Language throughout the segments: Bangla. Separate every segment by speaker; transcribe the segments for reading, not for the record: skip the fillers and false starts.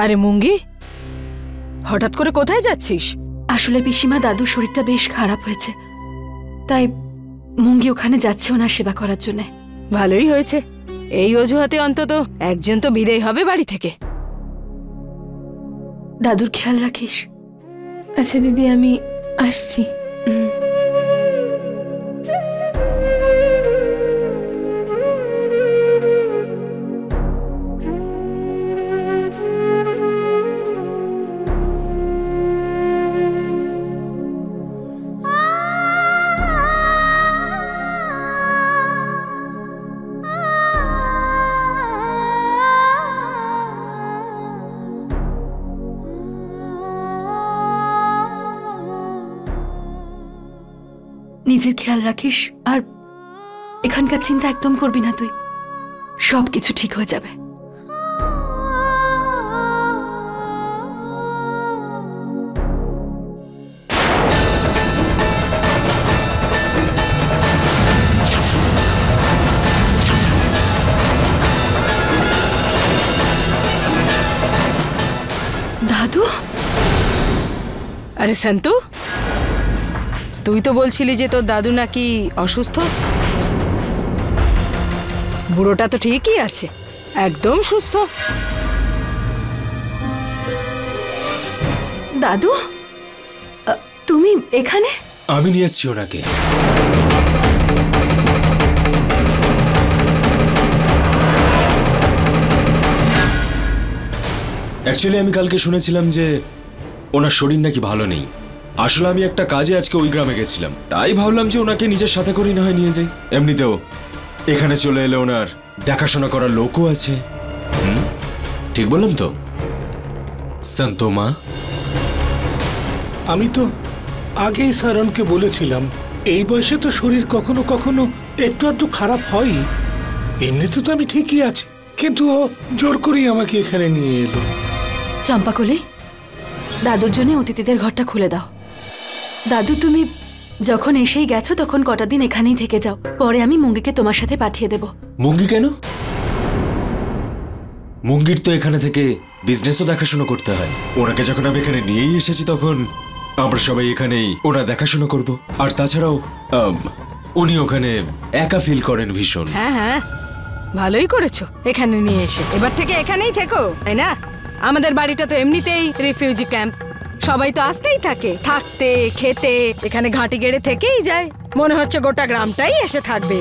Speaker 1: আরে মুঙ্গি, হঠাৎ করে কোথায় যাচ্ছিস?
Speaker 2: আসলে পিসিমা দাদুর শরীরটা বেশ খারাপ হয়েছে, তাই মুঙ্গি ওখানে যাচ্ছে ওনার সেবা করার জন্য।
Speaker 1: ভালোই হয়েছে, এই অজুহাতে অন্তত একজন তো বিদায় হবে বাড়ি থেকে।
Speaker 2: দাদুর খেয়াল রাখিস।
Speaker 3: আচ্ছা দিদি, আমি আসছি।
Speaker 2: নিজের খেয়াল রাখিস, আর এখানকার চিন্তা একদম করবি না তুই। সবকিছু ঠিক হয়ে যাবে। দাদু,
Speaker 1: আরে সন্তু, তুই তো বলছিলি যে তোর দাদু নাকি অসুস্থ। বুড়োটা তো ঠিকই আছে, একদম সুস্থ।
Speaker 2: দাদু তুমি এখানে?
Speaker 4: আমি নিয়ে এসেছি ওনাকে। অ্যাকচুয়ালি আমি কালকে শুনেছিলাম যে ওনার শরীর নাকি ভালো নেই। আসলে আমি একটা কাজে আজকে ওই গ্রামে গেছিলাম, তাই ভাবলাম যে ওনাকে নিজের সাথে করেই না হয় নিয়ে যাই। এমনিতেও এখানে চলে এলে ওনার দেখাশোনা করার লোকও আছে। ঠিক বললাম তো সন্তু মা?
Speaker 5: আমি তো আগেই সারণকে বলেছিলাম, এই বয়সে তো শরীর কখনো কখনো একটু আধটু খারাপ হয়। এমনিতে তো আমি ঠিকই আছি, কিন্তু ও জোর করেই আমাকে এখানে নিয়ে এলো।
Speaker 2: চম্পাকলি, দাদুর জন্য অতিথিদের ঘরটা খুলে দাও। দাদু তুমি যখন এসেই গেছো তখন কটা দিন এখানেই থেকে যাও, পরে আমি মুঙ্গিকে তোমার সাথে পাঠিয়ে দেব।
Speaker 4: মুঙ্গি কেন? মুঙ্গির তো এখানে থেকে বিজনেসও দেখাশোনা করতে হয়। ওনাকে যখন আমি এখানে নিয়েই এসেছি তখন আমরা সবাই এখানেই ওনার দেখাশোনা করব। আর তাছাড়াও উনি ওখানে একা ফিল করেন ভীষণ।
Speaker 1: হ্যাঁ হ্যাঁ, ভালোই করেছো এখানে নিয়ে এসে। এবার থেকে এখানেই থেকো, তাই না? আমাদের বাড়িটা তো এমনিতেই রিফিউজি ক্যাম্প, সবাই তো আসতেই থাকে, থাকতে খেতে। এখানে ঘাঁটি গেড়ে থেকেই যায়, মনে হচ্ছে গোটা গ্রামটাই এসে থাকবে।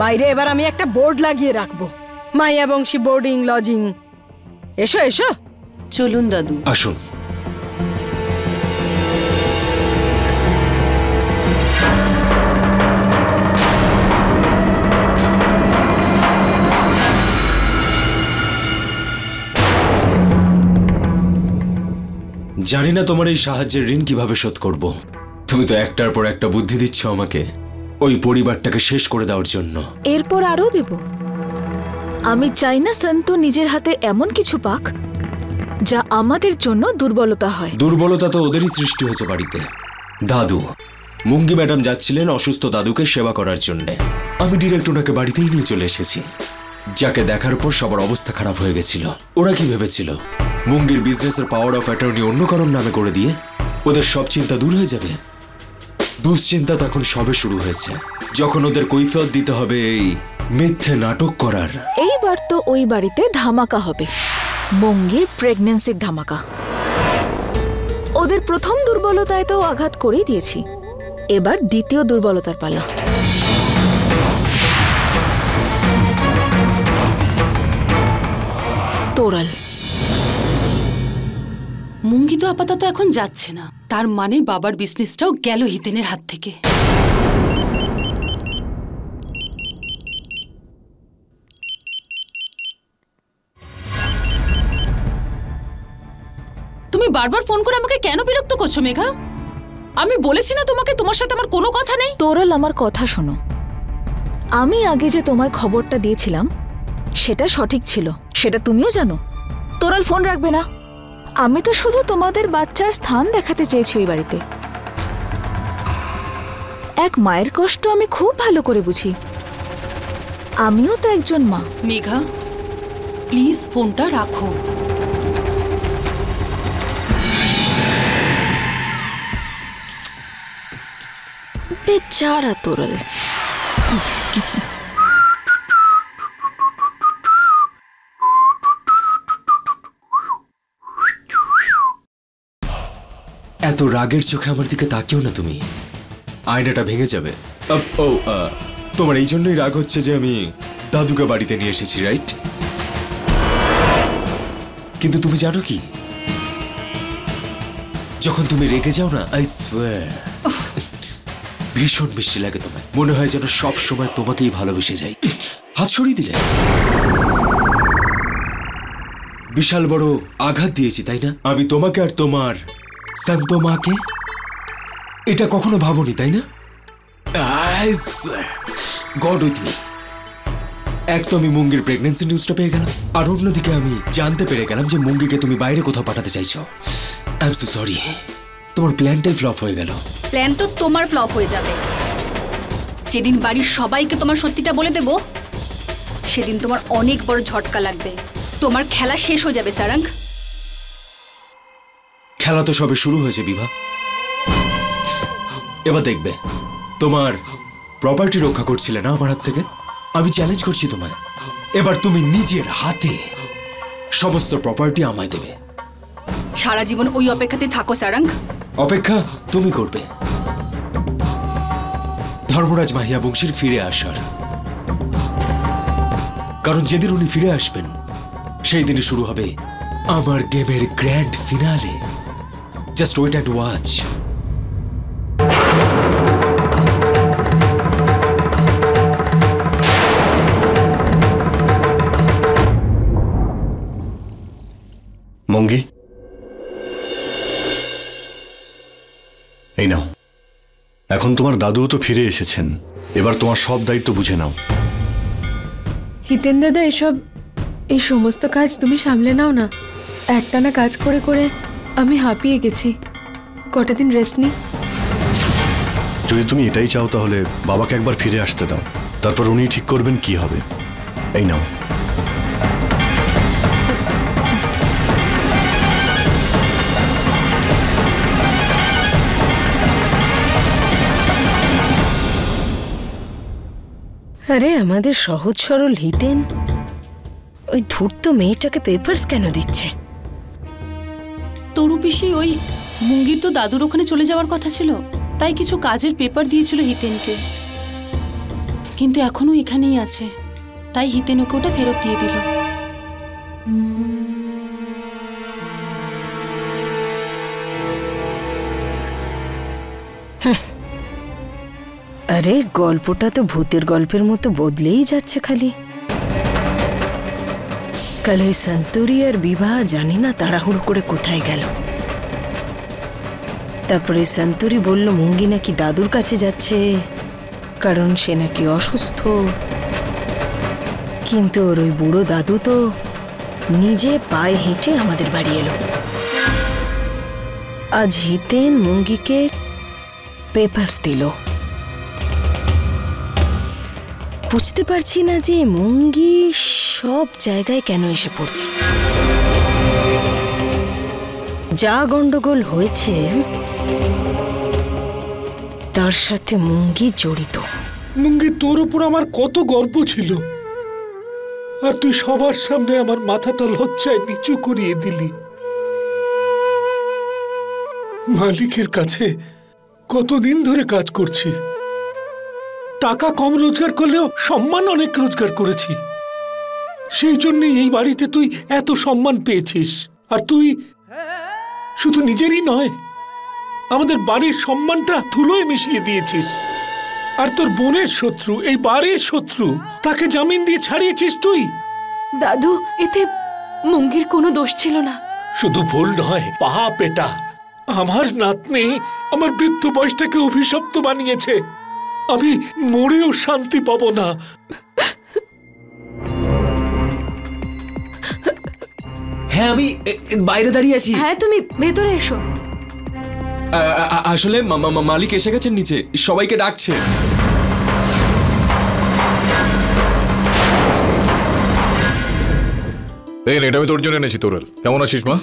Speaker 1: বাইরে এবার আমি একটা বোর্ড লাগিয়ে রাখবো, মাইয়া বংশী বোর্ডিং লজিং। এসো এসো।
Speaker 6: চলুন দাদু,
Speaker 4: আসুন। জানি না তোমার এই সাহায্যের ঋণ কিভাবে শোধ করব। তুমি তো একটার পর একটা বুদ্ধি দিচ্ছ আমাকে ওই পরিবারটাকে শেষ করে দেওয়ার জন্য।
Speaker 7: এরপর আরো দেব। আমি চাই না সন্তু নিজের হাতে এমন কিছু পাক যা আমাদের জন্য দুর্বলতা হয়।
Speaker 4: দুর্বলতা তো ওদেরই সৃষ্টি হয়েছে বাড়িতে। দাদু, মুঙ্গি ম্যাডাম যাচ্ছিলেন অসুস্থ দাদুকে সেবা করার জন্য। আমি ডিরেক্ট ওনাকে বাড়িতেই নিয়ে চলে এসেছি, যাকে দেখার পর সবার অবস্থা খারাপ হয়ে গেছিল। ওরা কি ভেবেছিল মুঙ্গির বিজনেসের পাওয়ার অফ অ্যাটর্নি অন্য কারোর নামে করে দিয়ে ওদের সব চিন্তা দূর হয়ে যাবে? দুশ্চিন্তা তখন সবে শুরু হয়েছে, যখন ওদের কৈফিয়ত দিতে হবে এই মিথ্যে নাটক করার।
Speaker 7: এইবার তো ওই বাড়িতে ধামাকা হবে, মুঙ্গির প্রেগন্যান্সির ধামাকা। ওদের প্রথম দুর্বলতায় তো আঘাত করেই দিয়েছি, এবার দ্বিতীয় দুর্বলতার পালা। তোরাল।
Speaker 6: মুঙ্গি তো আপাতত এখন যাচ্ছে না, তার মানে বাবার বিজনেসটাও গেল হিতেনের হাত থেকে। তুমি বারবার ফোন করে আমাকে কেন বিরক্ত করছো মেঘা? আমি বলেছি না তোমাকে তোমার সাথে আমার কোনো কথা নেই।
Speaker 7: তোরাল, আমার কথা শোনো। আমি আগে যে তোমায় খবরটা দিয়েছিলাম সেটা সঠিক ছিল, সেটা তুমিও জানো। তোরাল, ফোন রাখবে না। আমি তো শুধু তোমাদের বাচ্চার স্থান দেখাতে চেয়েছি ওই বাড়িতে। এক মায়ের কষ্ট আমি খুব ভালো করে বুঝি, আমিও তো একজন মা।
Speaker 6: মেঘা, প্লিজ ফোনটা রাখো।
Speaker 7: বেচারা তোরল।
Speaker 4: এত রাগের চোখে আমার দিকে তাকিও না তুমি, আয়নাটা ভেঙে যাবে। তোমার এই জন্যই রাগ হচ্ছে যে আমি দাদুকে বাড়িতে নিয়ে এসেছি, রাইট? কিন্তু তুমি জানো কি, যখন তুমি রেগে যাও না, আই সোয়্যার ভীষণ মিষ্টি লাগে তোমায়। মনে হয় যেন সব সময় তোমাকেই ভালোবেসে যাই। হাত সরিয়ে দিলে। বিশাল বড় আঘাত দিয়েছি, তাই না? আমি তোমাকে আর তোমার শান্ত মাকে। এটা কখনো ভাবনি, তাই না? God with me. এক তো আমি মুঙ্গির প্রেগন্যান্সি নিউজটা পেয়ে গেলাম, আর অন্যদিকে আমি জানতে পেরে গেলাম যে মুঙ্গিকে তুমি বাইরে কোথাও পাঠাতে চাইছো। আই এম সো সরি, তোমার প্ল্যানটাই ফ্লপ হয়ে গেল।
Speaker 8: প্ল্যান তো তোমার ফ্লপ হয়ে যাবে। যেদিন বাড়ির সবাইকে তোমার সত্যিটা বলে দেব, সেদিন তোমার অনেক বড় ঝটকা লাগবে। তোমার খেলা শেষ হয়ে যাবে সারাঙ্গ।
Speaker 4: খেলা তো সবে শুরু হয়েছে বিভা। এবার দেখবে, তোমার প্রপার্টি রক্ষা করছিলে না আমার হাত থেকে, আমি চ্যালেঞ্জ করছি তোমায়, এবার তুমি নিজের হাতে সমস্ত প্রপার্টি আমায় দেবে।
Speaker 8: সারা জীবন ওই অপেক্ষাতে থাকো সারাঙ্গ।
Speaker 4: অপেক্ষা তুমি করবে ধর্মরাজ মাহিয়া বংশীর ফিরে আসার, কারণ যেদিন উনি ফিরে আসবেন সেই দিনই শুরু হবে আমার গেমের grand finale. Just wait and watch.
Speaker 9: Mongi, এই নাও। এখন তোমার দাদুও তো ফিরে এসেছেন, এবার তোমার সব দায়িত্ব বুঝে নাও।
Speaker 3: হিতেন দাদা, এই সমস্ত কাজ তুমি সামলে নাও না। একটানা কাজ করে করে আমি হাঁপিয়ে গেছি। কটা দিন রেস্ট নিই।
Speaker 9: যদি তুমি এটাই চাও তাহলে বাবাকে একবার ফিরে আসতে দাও, তারপর উনি ঠিক করবেন কি হবে। এই নাও।
Speaker 1: আরে আমাদের সহজ সরল হিতেন ওই ধূর্ত মেয়েটাকে পেপারস কেন দিচ্ছে?
Speaker 6: তরু পিসি, ওই মুঙ্গির তো দাদুর ওখানে চলে যাওয়ার কথা ছিল, তাই কিছু কাজের পেপার দিয়েছিল হিতেনকে। কিন্তু এখনো এখানেই আছে, তাই হিতেন ওকে ওটা ফেরত দিয়ে দিল।
Speaker 1: আরে গল্পটা তো ভূতের গল্পের মতো বদলেই যাচ্ছে খালি। কাল ওই সন্তরি আর বিবাহ জানি না তাড়াহুড়ো করে কোথায় গেল। তারপরে সন্তরি বলল মুঙ্গি নাকি দাদুর কাছে যাচ্ছে, কারণ সে নাকি অসুস্থ। কিন্তু ওর ওই বুড়ো দাদু তো নিজে পায়ে হেঁটে আমাদের বাড়ি এলো। আজ হিতেন মুঙ্গিকে পেপারস দিল। বুঝতে পারছি না যে মুঙ্গি সব জায়গায় কেন এসে পড়ছে। যা গন্ডগোল হয়েছে তার সাথে মুঙ্গি জড়িত।
Speaker 5: মুঙ্গি, তোর উপর আমার কত গর্ব ছিল, আর তুই সবার সামনে আমার মাথাটা লজ্জায় নিচু করিয়ে দিলি। মালিকের কাছে কতদিন ধরে কাজ করছি, টাকা কম রোজগার করলেও সম্মান অনেক রোজগার করেছি। সেই জন্যই এই বাড়িতে তুই এত সম্মান পেয়েছিস। আর তুই শুধু নিজেরই নয়, আমাদের বাড়ির সম্মানটা ধুলোয় মিশিয়ে দিয়েছিস। আর তোর বোনের শত্রু, এই বাড়ির শত্রু, তাকে জামিন দিয়ে ছাড়িয়েছিস তুই।
Speaker 2: দাদু, এতে মুঙ্গির কোনো দোষ ছিল না।
Speaker 5: শুধু ভুল নয়, পাপ এটা। আমার নাতনি আমার বৃদ্ধ বয়সটাকে অভিশপ্ত বানিয়েছে। আমি মরেও শান্তি পাবো না।
Speaker 4: হ্যাঁ, আমি বাইরে দাঁড়িয়ে আছি।
Speaker 2: হ্যাঁ, তুমি ভেতরে এসো।
Speaker 4: আসলে মালিক এসে গেছেন নিচে, সবাইকে ডাকছে।
Speaker 10: এই নে, এটা আমি তোর জন্য এনেছি। তোরাল, কেমন আছিস মা?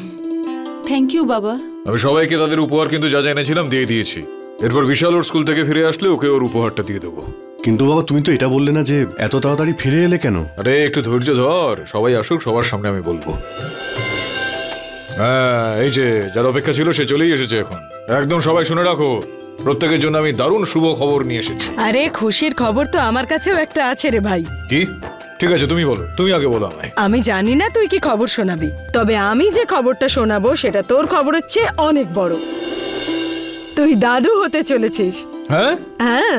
Speaker 6: থ্যাংক ইউ বাবা।
Speaker 10: আমি সবাইকে তাদের উপহার কিন্তু যা যা এনেছিলাম দিয়ে দিয়েছি। এরপর বিশাল ওর স্কুল থেকে ফিরে আসলে ওকে ওর উপহারটা দিয়ে দেবো।
Speaker 9: কিন্তু বাবা, তুমি তো এটা বললে না যে এত তাড়াতাড়ি ফিরে এলে কেন?
Speaker 10: আরে একটু ধৈর্য ধর, সবাই আসুক, সবার সামনে আমি বলবো। হ্যাঁ, এই যে যার অপেক্ষা ছিল সে চলেই এসেছে এখন। একদম সবাই শুনে রাখো, প্রত্যেকের জন্য আমি দারুণ শুভ খবর নিয়ে এসেছি।
Speaker 1: আরে খুশির খবর তো আমার কাছেও একটা আছে রে ভাই।
Speaker 10: কি? ঠিক আছে, তুমি বলো, তুমি আগে বলো আমায়।
Speaker 1: আমি জানি না তুই কি খবর শোনাবি, তবে আমি যে খবরটা শোনাবো সেটা তোর খবরের চেয়ে অনেক বড়। তুই দাদু হতে চলেছিস।
Speaker 10: হ্যাঁ
Speaker 1: হ্যাঁ,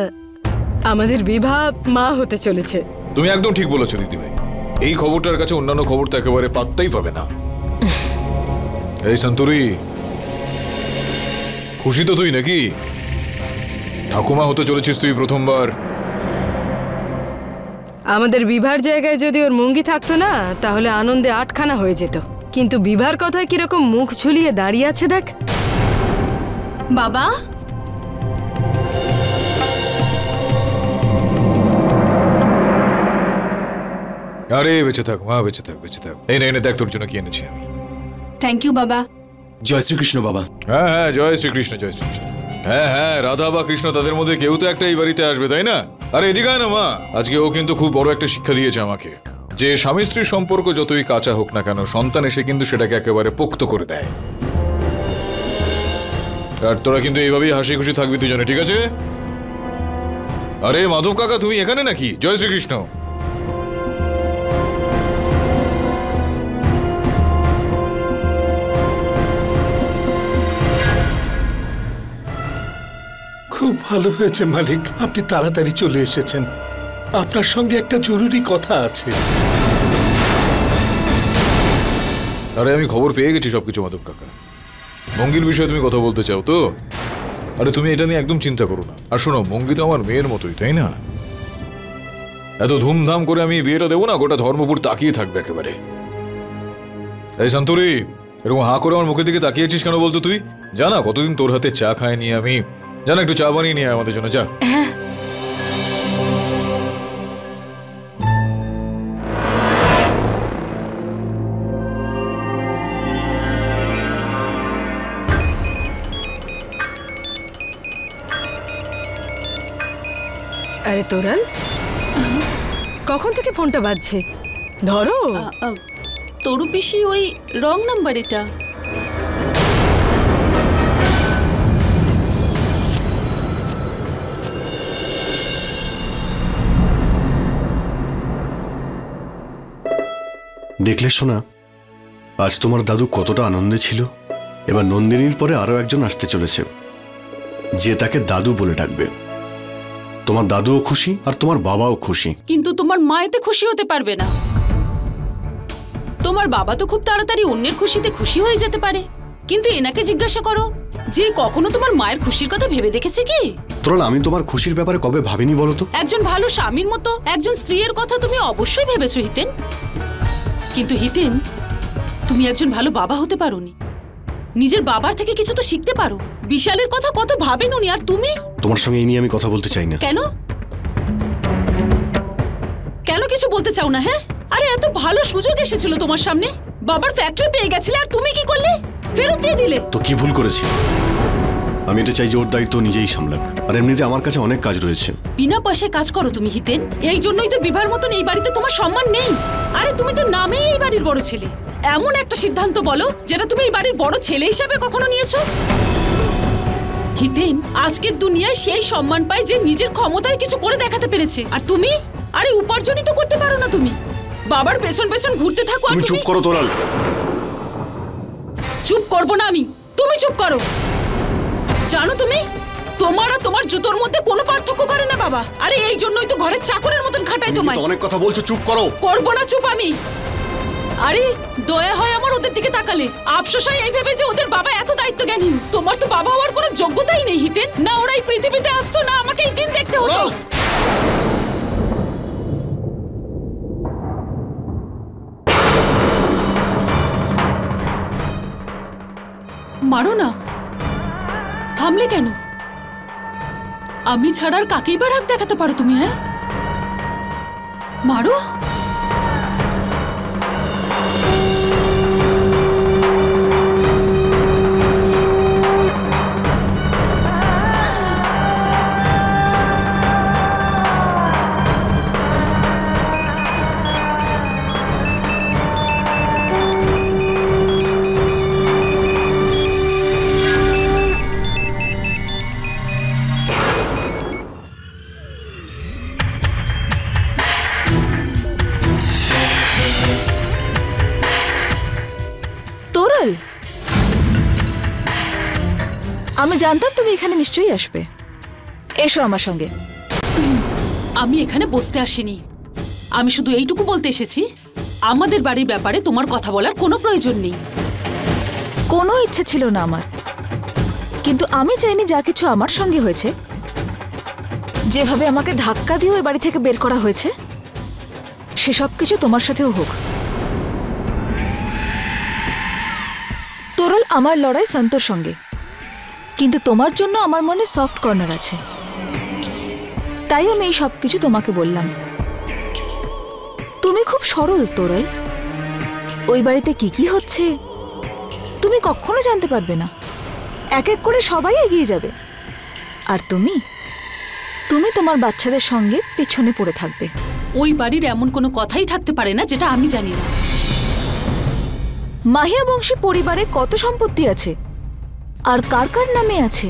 Speaker 1: আমাদের বিভা মা হতে চলেছে।
Speaker 10: তুমি একদম ঠিক বলেছো দিদি ভাই। এই খবরটার কাছে অন্যান্য খবর তো একেবারে পাত্তাই পাবে না। এই সন্তুরি, খুশি তো তুই নাকি? ঠাকুমা হতে চলেছিস তুই প্রথমবার।
Speaker 1: আমাদের বিভার জায়গায় যদি ওর মুঙ্গি থাকতো না, তাহলে আনন্দে আটখানা হয়ে যেত। কিন্তু বিভার কথায় কিরকম মুখ ঝুলিয়ে দাঁড়িয়ে আছে দেখ।
Speaker 8: বাবা,
Speaker 10: আরে বেঁচে থাক মা, বেঁচে থাক, বেঁচে থাক। এই নে, দেখ তোর জন্য কি এনেছি আমি।
Speaker 8: থ্যাংক ইউ বাবা।
Speaker 4: জয় শ্রীকৃষ্ণ বাবা।
Speaker 10: হ্যাঁ হ্যাঁ, জয় শ্রীকৃষ্ণ, জয় শ্রীকৃষ্ণ। হ্যাঁ হ্যাঁ, রাধা বা কৃষ্ণ তাদের মধ্যে কেউ তো একটা এই বাড়িতে আসবে, তাই না? আরে এদিকে আয় না মা। আজকে ও কিন্তু খুব বড় একটা শিক্ষা দিয়েছে আমাকে, যে স্বামী স্ত্রীর সম্পর্ক যতই কাঁচা হোক না কেন, সন্তান এসে কিন্তু সেটাকে একেবারে পোক্ত করে দেয়। আর তোরা কিন্তু এইভাবেই হাসি খুশি থাকবি দুজনে, ঠিক আছে? আরে মাধব কাকা, তুমি এখানে নাকি? জয় শ্রীকৃষ্ণ।
Speaker 5: খুব ভালো হয়েছে মালিক, আপনি তাড়াতাড়ি চলে এসেছেন। আপনার সঙ্গে একটা জরুরি কথা আছে।
Speaker 10: আরে আমি খবর পেয়ে গেছি সবকিছু মাধব কাকা। মঙ্গির বিষয়ে তুমি কথা বলতে চাও তো? আরে তুমি এটা নিয়ে একদম চিন্তা করো না। আর শোনো, মঙ্গি তো আমার মেয়ের মতোই, তাই না? এত ধুমধাম করে আমি বিয়েটা দেবো না, গোটা ধর্মপুর তাকিয়ে থাকবে একেবারে। এই সন্তরি, এরকম হাঁ করে আমার মুখের দিকে তাকিয়েছিস কেন বলতো তুই? জানা কতদিন তোর হাতে চা খায়নি আমি। জানা, একটু চা বানিয়ে নিয়ে আমাদের জন্য, যা।
Speaker 1: আরে তোরাল, কখন থেকে ফোনটা বাজছে? ধরো।
Speaker 6: তরু পিসি, ওই রং নাম্বার এটা।
Speaker 9: দেখলে শোনা, আজ তোমার দাদু কতটা আনন্দে ছিল। এবার নন্দিনীর পরে আরো একজন আসতে চলেছে, যে তাকে দাদু বলে ডাকবে। তোমার দাদুও খুশি আর তোমার বাবাও খুশি।
Speaker 6: কিন্তু তোমার মা এতে খুশি হতে পারবে না। তোমার বাবা তো খুব তাড়াতাড়ি অন্যের খুশিতে খুশি হয়ে যেতে পারে, কিন্তু এনাকে জিজ্ঞাসা করো যে কখনো তোমার মায়ের খুশির কথা ভেবে দেখেছে কি?
Speaker 9: তোরাল, আমি তোমার খুশির ব্যাপারে কবে ভাবিনি বলো তো?
Speaker 6: একজন ভালো স্বামীর মতো একজন স্ত্রীর কথা তুমি অবশ্যই ভেবেছো হিতেন, কিন্তু হিতেন, তুমি একজন ভালো বাবা হতে পারোনি। নিজের বাবার থেকে কিছু তো শিখতে পারো। বিশালের কথা কত ভাবেন উনি, আর তুমি?
Speaker 9: তোমার সঙ্গে এই নিয়ে আমি কথা বলতে চাই না।
Speaker 6: কেন? কেন কিছু বলতে চাও না? হ্যাঁ, আরে এত ভালো সুযোগ এসেছিল তোমার সামনে, বাবার ফ্যাক্টরি পেয়ে গেছিলে, আর তুমি কি করলে? ফেরত দিয়ে দিলে।
Speaker 9: তো কি ভুল করেছি? আমি এটা চাই যে ওর দায়িত্ব নিজেই সামলাক। আর এমনিতে আমার কাছে অনেক কাজ রয়েছে।
Speaker 6: বিনা পয়সায় কাজ করো তুমি হিতেন, এই জন্যই তো বিভার মতন এই বাড়িতে তোমার সম্মান নেই। আরে তুমি তো নামেই এই বাড়ির বড় ছেলে। এমন একটা সিদ্ধান্ত বলো যেটা তুমি এই বাড়ির বড় ছেলে হিসাবে কখনো নিয়েছো? হিতেন, আজকের দুনিয়ায় সেই সম্মান পায় যে নিজের ক্ষমতায় কিছু করে দেখাতে পেরেছে। আর তুমি, আরে উপার্জনই তো করতে পারো না তুমি, বাবার পেছন পেছন ঘুরতে থাকো। আর
Speaker 9: তুমি চুপ করো তোরাল।
Speaker 6: চুপ করবো না আমি, তুমি চুপ করো। জানো তুমি, তোমার আর তোমার জুতোর মধ্যে কোনো পার্থক্য করে না বাবা। আরে এই জন্যই তো ঘরের চাকরের মতন খাটাই তোমায়।
Speaker 9: অনেক কথা বলছো, চুপ করো।
Speaker 6: করবো না চুপ আমি। আরে দয়া হয় আমার ওদের দিকে তাকালে, আফসোস হয় এই ভেবে যে ওদের বাবা এত দায়িত্বজ্ঞানহীন। তোমার তো বাবা হওয়ার কোনো যোগ্যতাই নেই হিতেন। না ওরা এই পৃথিবীতে আসতো, না আমাকে এই দিন দেখতে হতো। মারো না, থামলে কেন? আমি ছাড়ার কাকেই বা রাগ দেখাতে পারো তুমি? হ্যাঁ, মারো।
Speaker 7: আমি জানতাম তুমি এখানে নিশ্চয়ই আসবে। এসো আমার সঙ্গে।
Speaker 6: আমি এখানে বসতে আসিনি, আমি শুধু এইটুকু বলতে এসেছি, আমাদের বাড়ির ব্যাপারে তোমার কথা বলার কোনো প্রয়োজন নেই।
Speaker 7: কোনো ইচ্ছে ছিল না আমার, কিন্তু আমি চাইনি যা কিছু আমার সঙ্গে হয়েছে, যেভাবে আমাকে ধাক্কা দিয়ে ওই বাড়ি থেকে বের করা হয়েছে, সেসব কিছু তোমার সাথেও হোক। তোরাল আমার লড়াই সন্তোর সঙ্গে, কিন্তু তোমার জন্য আমার মনে সফট কর্নার আছে, তাই আমি এই সব কিছু তোমাকে বললাম। তুমি খুব সরল তোরাল, ওই বাড়িতে কি কি হচ্ছে তুমি কখনো জানতে পারবে না। এক এক করে সবাই এগিয়ে যাবে, আর তুমি তোমার বাচ্চাদের সঙ্গে পেছনে পড়ে থাকবে।
Speaker 6: ওই বাড়ির এমন কোনো কথাই থাকতে পারে না যেটা আমি জানি না।
Speaker 7: মাহিয়া বংশী পরিবারে কত সম্পত্তি আছে আর কার কার নামে আছে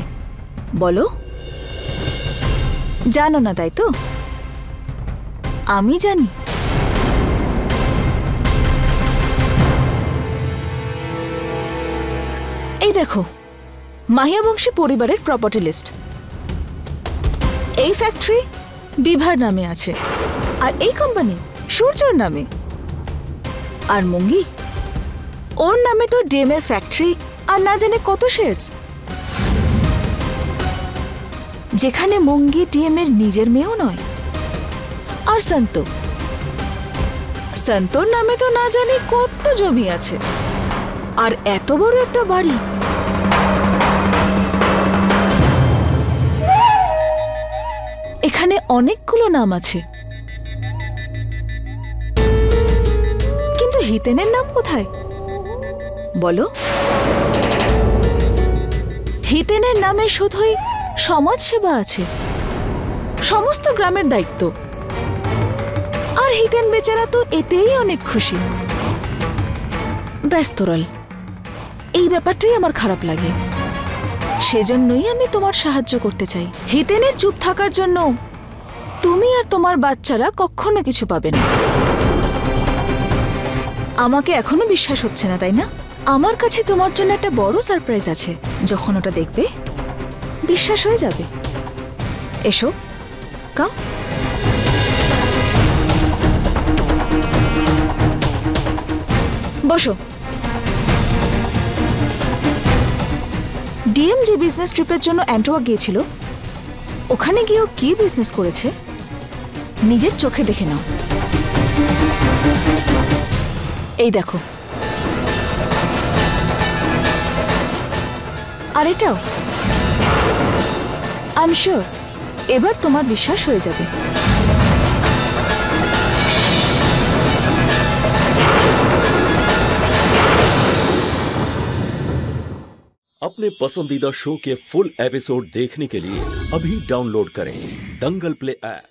Speaker 7: বলো? জানো না তাই তো? আমি জানি। এই দেখো, মাহিয়া বংশী পরিবারের প্রপার্টি লিস্ট। এই ফ্যাক্টরি বিভার নামে আছে, আর এই কোম্পানি সূর্যর নামে। আর মুঙ্গি, ওর নামে তো ডিএমের ফ্যাক্টরি আর না জানে কত শেয়ার্স, যেখানে মুঙ্গি ডিএমের নিজের মেয়েও নয়। আর সন্তোর নামে তো না জানি কত জমি আছে, আর এত বড় একটা বাড়ি। এখানে অনেকগুলো নাম আছে, কিন্তু হিতেনের নাম কোথায় বলো? হিতেনের নামে শুধুই সমাজ সেবা আছে, সমস্ত গ্রামের দায়িত্ব, আর হিতেন বেচারা তো এতেই অনেক খুশি। ব্যাস তোরাল, এই ব্যাপারটাই আমার খারাপ লাগে, সেজন্যই আমি তোমার সাহায্য করতে চাই। হিতেনের চুপ থাকার জন্য তুমি আর তোমার বাচ্চারা কখনো কিছু পাবে না। আমাকে এখনো বিশ্বাস হচ্ছে না তাই না? আমার কাছে তোমার জন্য একটা বড় সারপ্রাইজ আছে, যখন ওটা দেখবে বিশ্বাস হয়ে যাবে। এসো, কাম। বসো। ডিএম যে বিজনেস ট্রিপের জন্য অ্যান্টোয়া গিয়েছিল, ওখানে গিয়েও কি বিজনেস করেছে নিজের চোখে দেখে নাও। এই দেখো, আর এটাও। আই এম শিওর এবার তোমার বিশ্বাস হয়ে যাবে।
Speaker 11: अपने पसंदीदा शो के फुल एपिसोड देखने के लिए अभी डाउनलोड करें दंगल प्ले ऐप।